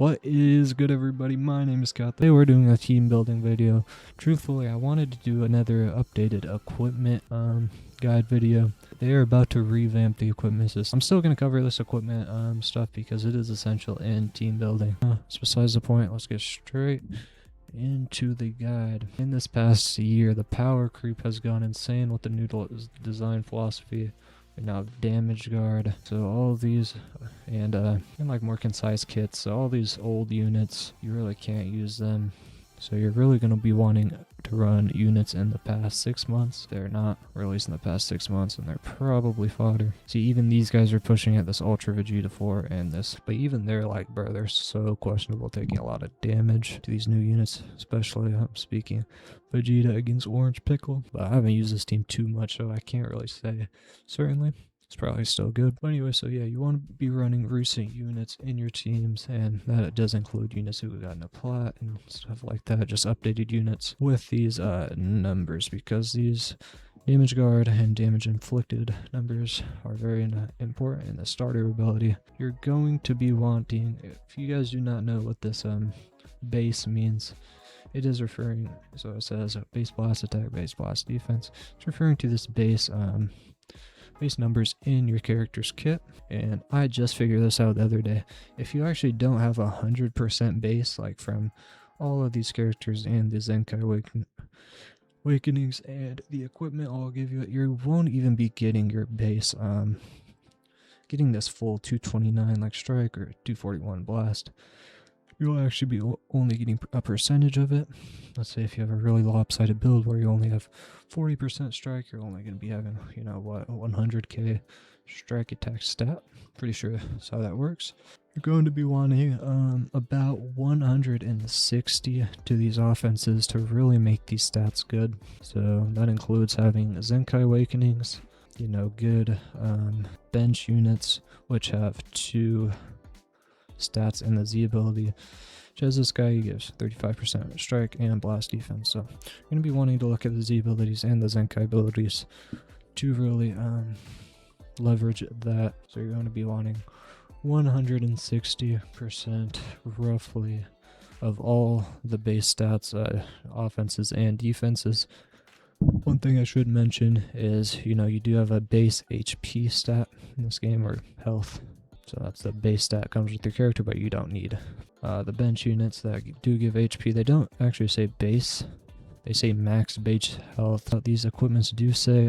What is good, everybody? My name is Kat. Today we're doing a team building video. Truthfully, I wanted to do another updated equipment guide video. They are about to revamp the equipment system. I'm still going to cover this equipment stuff because it is essential in team building. It's besides the point. Let's get straight into the guide. In this past year, the power creep has gone insane with the new design philosophy. We now have damage guard, so all of these and like more concise kits. So all these old units, you really can't use them, so you're really going to be wanting to run units in the past 6 months. They're not released in the past 6 months, and they're probably fodder. See, even these guys are pushing at this Ultra Vegeta 4 and this, but even they're like, bro, they're so questionable, taking a lot of damage to these new units, especially I'm speaking Vegeta against Orange Pickle. But I haven't used this team too much, so I can't really say. Certainly it's probably still good. But anyway, so yeah, you want to be running recent units in your teams, and that does include units who got in a plat and stuff like that, just updated units with these numbers, because these damage guard and damage inflicted numbers are very important in the starter ability. You're going to be wanting, if you guys do not know what this base means, it is referring, so it says base blast attack, base blast defense. It's referring to this base numbers in your character's kit. And I just figured this out the other day. If you actually don't have 100% base, like from all of these characters and the Zenkai Awakenings and the equipment I'll give you, you won't even be getting your base, getting this full 229 like strike or 241 blast. You'll actually be only getting a percentage of it. Let's say if you have a really lopsided build where you only have 40% strike, you're only going to be having, you know what, 100k strike attack stat. Pretty sure that's how that works. You're going to be wanting about 160 to these offenses to really make these stats good. So that includes having Zenkai Awakenings, you know, good bench units, which have 2 stats in the Z ability, which as this guy gives 35% strike and blast defense. So you're going to be wanting to look at the Z abilities and the Zenkai abilities to really leverage that. So you're going to be wanting 160% roughly of all the base stats, offenses and defenses. One thing I should mention is, you know, you do have a base HP stat in this game, or health. So that's the base stat comes with your character, but you don't need the bench units that do give HP. They don't actually say base, they say max base health. These equipments do say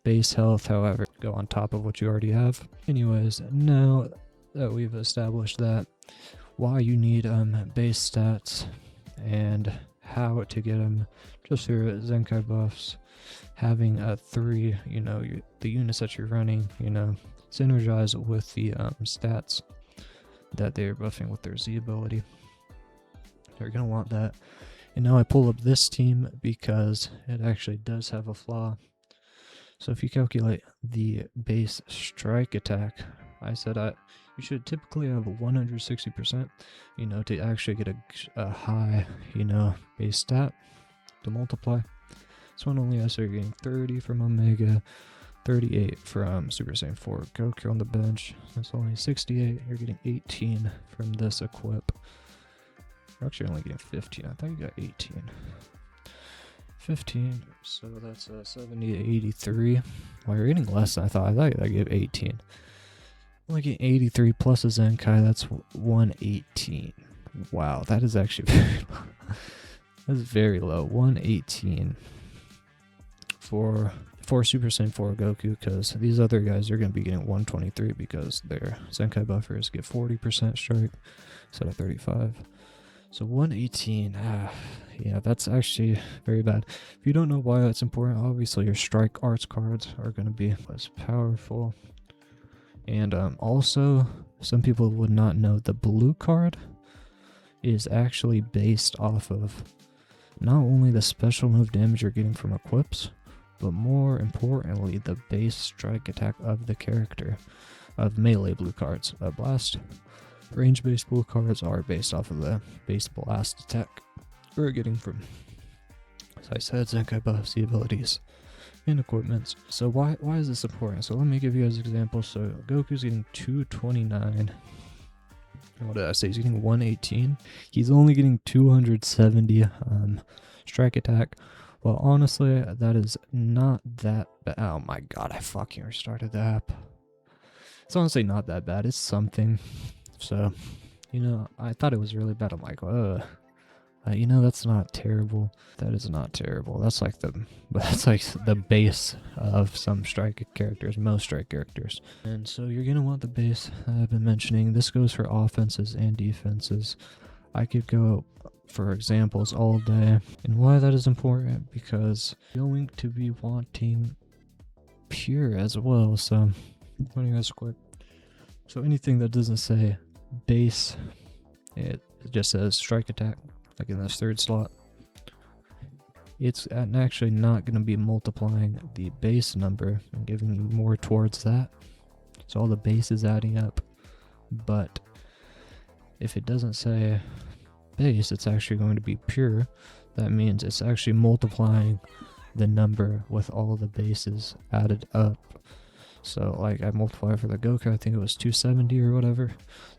base health, however, go on top of what you already have. Anyways, now that we've established that, why you need base stats and how to get them, just your Zenkai buffs, having 3, you know, the units that you're running, you know, synergize with the stats that they're buffing with their Z ability. You're going to want that. And now I pull up this team because it actually does have a flaw. So if you calculate the base strike attack, I said you should typically have 160%, you know, to actually get a high, you know, base stat to multiply. This one only has, so you're getting 30 from Omega, 38 from Super Saiyan 4 Goku on the bench. That's only 68. You're getting 18 from this equip. You're actually only getting 15. I thought you got 18. 15, so that's 70 to 83. Well, you're getting less than I thought. I thought I gave 18. Only getting 83 plus a Zenkai. That's 118. Wow, that is actually very low. That's very low. 118 for Super Saiyan 4 Goku, because these other guys are going to be getting 123 because their Zenkai buffers get 40% strike instead of 35. So 118, yeah, that's actually very bad. If you don't know why that's important, obviously your strike arts cards are going to be less powerful. And also, some people would not know the blue card is actually based off of not only the special move damage you're getting from equips, but more importantly, the base strike attack of the character of melee blue cards. Blast range-based blue cards are based off of the base blast attack we're getting from, as I said, Zenkai buffs, the abilities, and equipments. So why is this important? So let me give you guys an example. So Goku's getting 229 what did I say? He's getting 118. He's only getting 270 strike attack. Well, honestly, that is not that bad. Oh my god, I fucking restarted the app. It's honestly not that bad. It's something. So, you know, I thought it was really bad. I'm like, you know, that's not terrible. That is not terrible. That's like the base of some strike characters, most strike characters. And so you're gonna want the base I've been mentioning. This goes for offenses and defenses. I could go for examples all day. And why that is important, because you're going to be wanting pure as well. So let me guys quick. So anything that doesn't say base, it just says strike attack, like in this third slot, it's actually not going to be multiplying the base number and giving you more towards that. So all the base is adding up. But if it doesn't say base, it's actually going to be pure. That means it's actually multiplying the number with all the bases added up. So like I multiply for the Goku, I think it was 270 or whatever.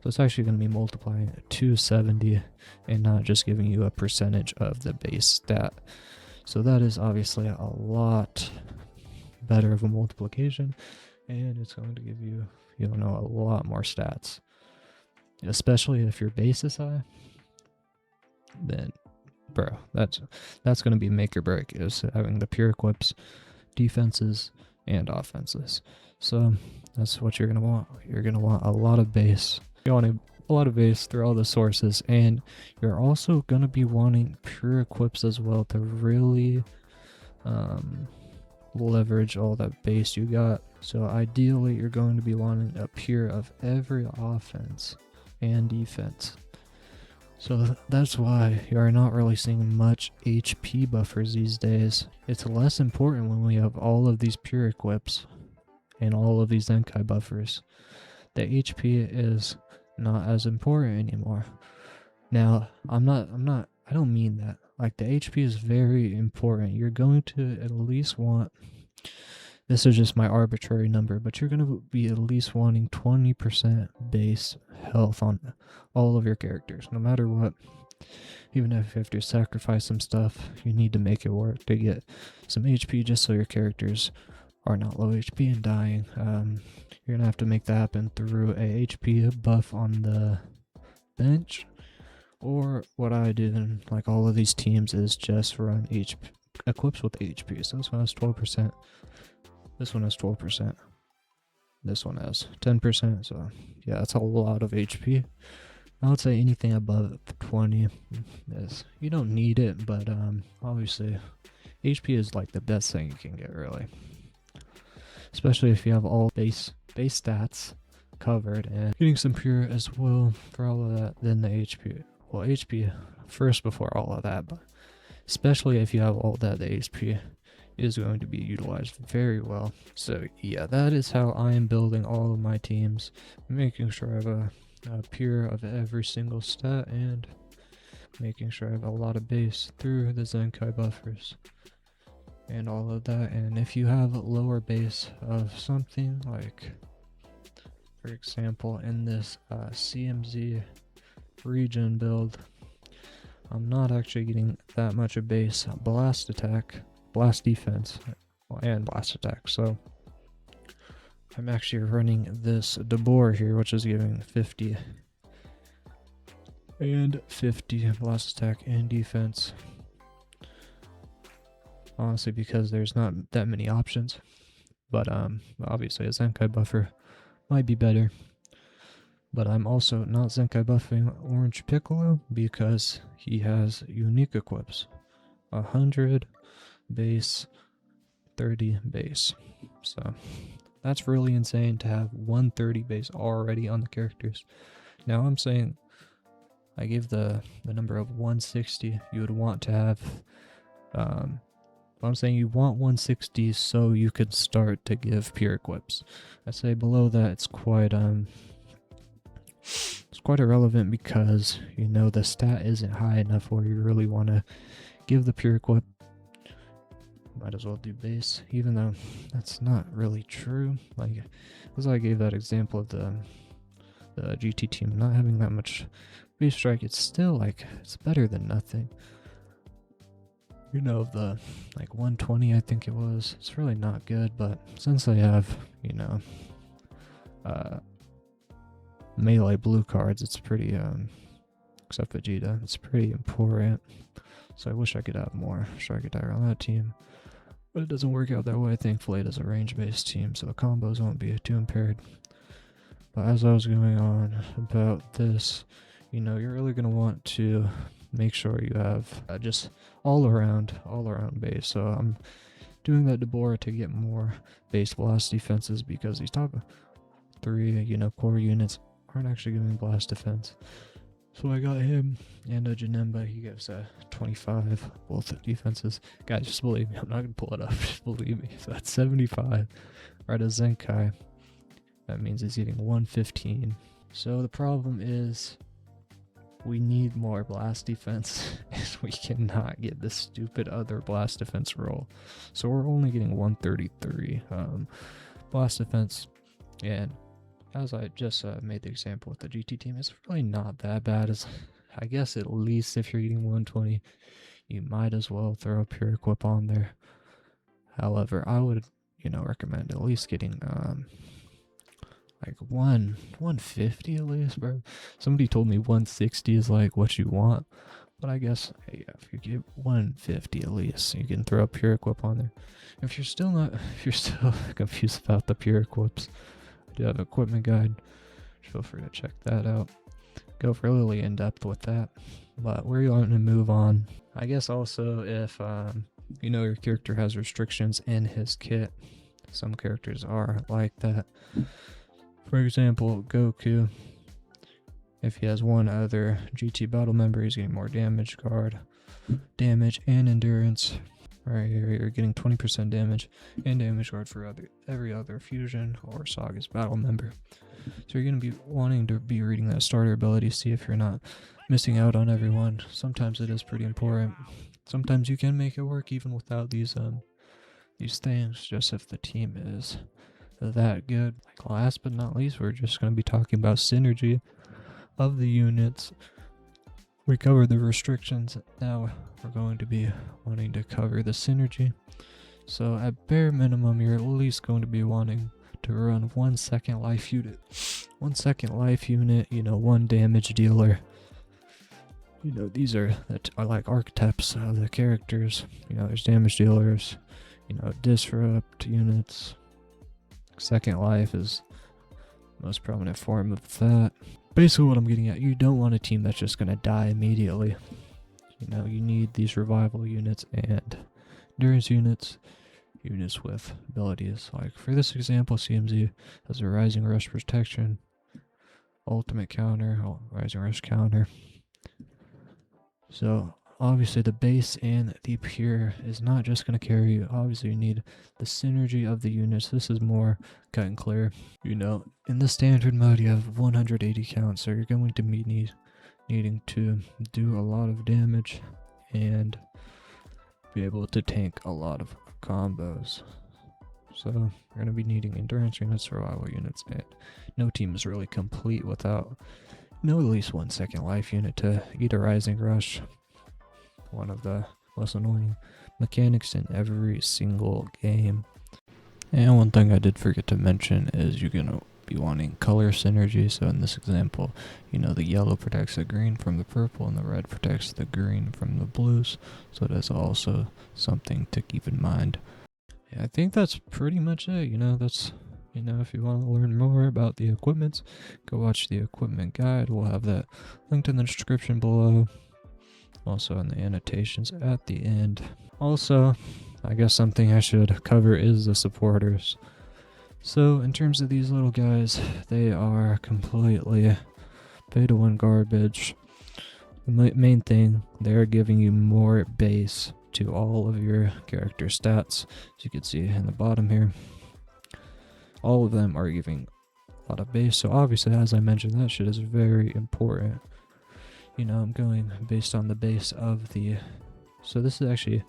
So it's actually going to be multiplying 270 and not just giving you a percentage of the base stat. So that is obviously a lot better of a multiplication, and it's going to give you, you know, a lot more stats. Especially if your base is high, then bro, that's going to be make or break, is having the pure equips, defenses, and offenses. So that's what you're going to want. You're going to want a lot of base. You want a lot of base through all the sources, and you're also going to be wanting pure equips as well to really leverage all that base you got. So ideally you're going to be wanting a pure of every offense and defense. So that's why you are not really seeing much HP buffers these days. It's less important when we have all of these pure equips and all of these Zenkai buffers. The HP is not as important anymore. Now, I don't mean that. Like, the HP is very important. You're going to at least want, this is just my arbitrary number, but you're going to be at least wanting 20% base health on all of your characters, no matter what. Even if you have to sacrifice some stuff, you need to make it work to get some HP just so your characters are not low HP and dying. You're going to have to make that happen through a HP buff on the bench, or what I do in like all of these teams is just run equips with HP. So this one has 12%. This one has 12%. This one has 10%. So yeah, that's a lot of HP. I would say anything above 20 is, you don't need it, but obviously HP is like the best thing you can get, really. Especially if you have all base stats covered and getting some pure as well for all of that, then the HP. Well, HP first before all of that, but especially if you have all that, the HP is going to be utilized very well. So yeah, that is how I am building all of my teams, making sure I have a pure of every single stat and making sure I have a lot of base through the Zenkai buffers and all of that. And if you have lower base of something, like for example in this CMZ region build, I'm not actually getting that much of base blast attack, blast defense, and blast attack. So I'm actually running this Debor here, which is giving 50 and 50 blast attack and defense. Honestly, because there's not that many options. But obviously a Zenkai buffer might be better. But I'm also not Zenkai buffing Orange Piccolo because he has unique equips. 100 base, 30 base. So that's really insane to have 130 base already on the characters. Now I'm saying I give the number of 160 you would want to have. I'm saying you want 160 so you could start to give pure equips. I say below that it's quite irrelevant because, you know, the stat isn't high enough where you really want to give the pure equip. Might as well do base, even though that's not really true. Like, as I gave that example of the the GT team not having that much base strike, it's still like, it's better than nothing. You know, the like 120 I think it was, it's really not good, but since they have, you know, melee blue cards, it's pretty, except Vegeta, it's pretty important. So I wish I could have more strike attack on that team, but it doesn't work out that way. Thankfully it is a range-based team, so the combos won't be too impaired. But as I was going on about this, you know, you're really going to want to make sure you have just all around base. So I'm doing that Deborah to get more base blast defenses, because these top 3, you know, core units aren't actually giving blast defense. So I got him and a Janemba. He gives 25 both defenses. Guys, just believe me, I'm not gonna pull it up. Just believe me. So that's 75. Right, a Zenkai. That means he's getting 115. So the problem is, we need more blast defense, and we cannot get this stupid other blast defense roll. So we're only getting 133 blast defense, and as I just made the example with the GT team, it's really not that bad. As I guess at least if you're getting 120, you might as well throw a pure equip on there. However, I would, you know, recommend at least getting like 150 at least, bro. Somebody told me 160 is like what you want, but I guess, hey, if you get 150 at least, you can throw a pure equip on there. If you're still confused about the pure equips, I do have an equipment guide. Feel free to check that out. Go really in depth with that. But we're going to move on. I guess also if you know your character has restrictions in his kit, some characters are like that. For example, Goku, if he has one other GT battle member, he's getting more damage and endurance. Right here, you're getting 20% damage and damage guard for every other fusion or Saga's battle member. So you're going to be wanting to be reading that starter ability, see if you're not missing out on everyone. Sometimes it is pretty important. Sometimes you can make it work even without these things, just if the team is that good. Like last but not least, we're just going to be talking about synergy of the units. We covered the restrictions. Now we're going to be wanting to cover the synergy. So at bare minimum, you're at least going to be wanting to run 1 second life unit. 1 second life unit, you know, 1 damage dealer. You know, these are like archetypes of the characters. You know, there's damage dealers, you know, disrupt units. Second life is the most prominent form of that. Basically what I'm getting at, you don't want a team that's just going to die immediately. You know, you need these revival units and endurance units with abilities. Like for this example, CMZ has a Rising Rush protection, ultimate counter, Rising Rush counter. So obviously the base and the pure is not just going to carry you. Obviously you need the synergy of the units. This is more cut and clear. You know, in the standard mode you have 180 counts, so you're going to be needing to do a lot of damage and be able to tank a lot of combos. So you're going to be needing endurance units, survival units, and no team is really complete without at least 1 second life unit to eat a Rising Rush. One of the most annoying mechanics in every single game. And one thing I did forget to mention is you're going to be wanting color synergy. So in this example, you know, the yellow protects the green from the purple and the red protects the green from the blues. So that's also something to keep in mind. Yeah, I think that's pretty much it. You know, that's, you know, if you want to learn more about the equipments, go watch the equipment guide. We'll have that linked in the description below. Also in the annotations at the end. Also, I guess something I should cover is the supporters. So in terms of these little guys, they are completely pay-to-win garbage. The main thing, they're giving you more base to all of your character stats. As you can see in the bottom here, all of them are giving a lot of base. So obviously, as I mentioned, that shit is very important. You know, I'm going based on the base of the... So this is actually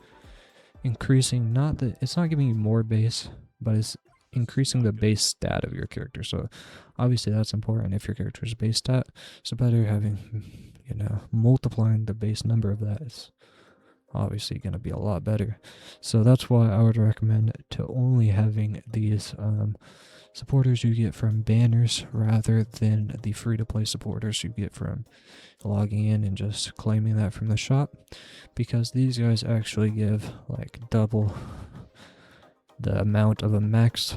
increasing, it's not giving you more base, but it's increasing the base stat of your character. So obviously that's important if your character's base stat. So better having, multiplying the base number of that is obviously going to be a lot better. So that's why I would recommend to only having these supporters you get from banners rather than the free-to-play supporters you get from logging in and just claiming that from the shop, because these guys actually give like double the amount of a maxed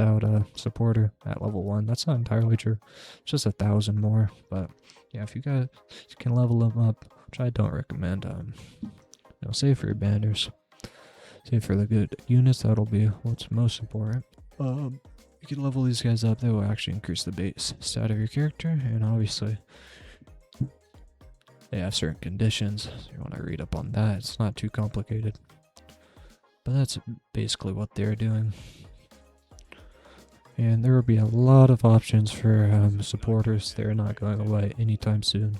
out supporter at level 1. That's not entirely true. It's just 1,000 more. But yeah, if you guys can level them up, which I don't recommend, save for your banners, save for the good units. That'll be what's most important. You can level these guys up. They will actually increase the base stat of your character, and obviously they have certain conditions. So you want to read up on that. It's not too complicated. But that's basically what they're doing. And there will be a lot of options for supporters. They're not going away anytime soon.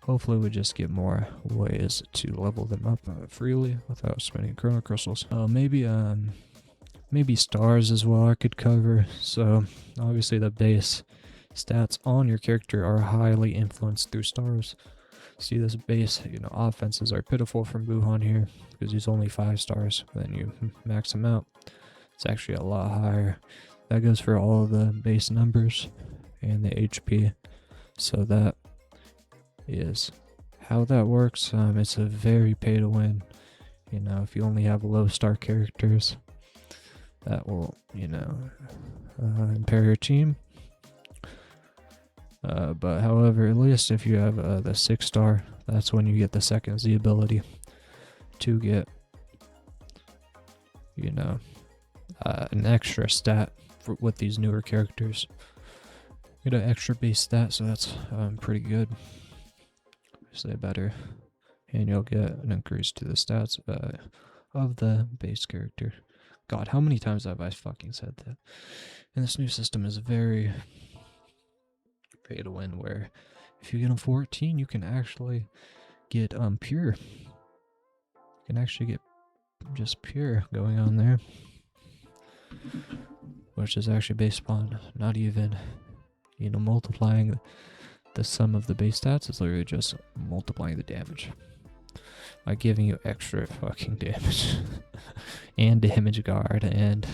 Hopefully we just get more ways to level them up freely without spending chrono crystals. Maybe stars as well I could cover. So obviously the base stats on your character are highly influenced through stars. See, this base, offenses are pitiful from Buhan here because he's only 5 stars. Then you max him out, it's actually a lot higher. That goes for all of the base numbers and the HP. So that is how that works. It's a very pay to win. If you only have low star characters, that will, impair your team. But however, at least if you have the 6-star, that's when you get the second Z ability to get, an extra stat with these newer characters. Get an extra base stat, so that's pretty good. Say better, and you'll get an increase to the stats of the base character. God, how many times have I fucking said that? And this new system is very pay to win, where if you get a 14, you can actually get pure. You can actually get just pure going on there, which is actually based upon not even multiplying the sum of the base stats. Is literally just multiplying the damage by giving you extra fucking damage and damage guard and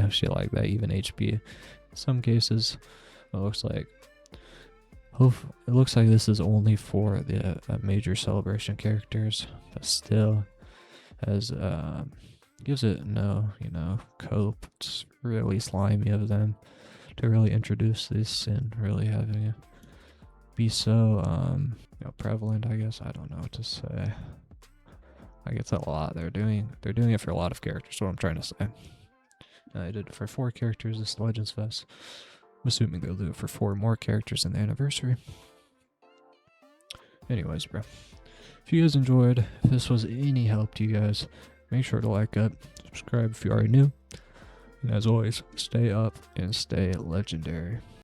shit like that, even HP. In some cases it looks like this is only for the major celebration characters, but still as gives it no cope. It's really slimy of them to really introduce this and really having it be so prevalent. I guess I don't know what to say. Like, it's a lot. They're doing it for a lot of characters. What I'm trying to say. I did it for 4 characters this Legends Fest. I'm assuming they'll do it for 4 more characters in the anniversary. Anyways, bro, if you guys enjoyed, if this was any help to you guys, make sure to like up, subscribe if you already new, and as always, stay up and stay legendary.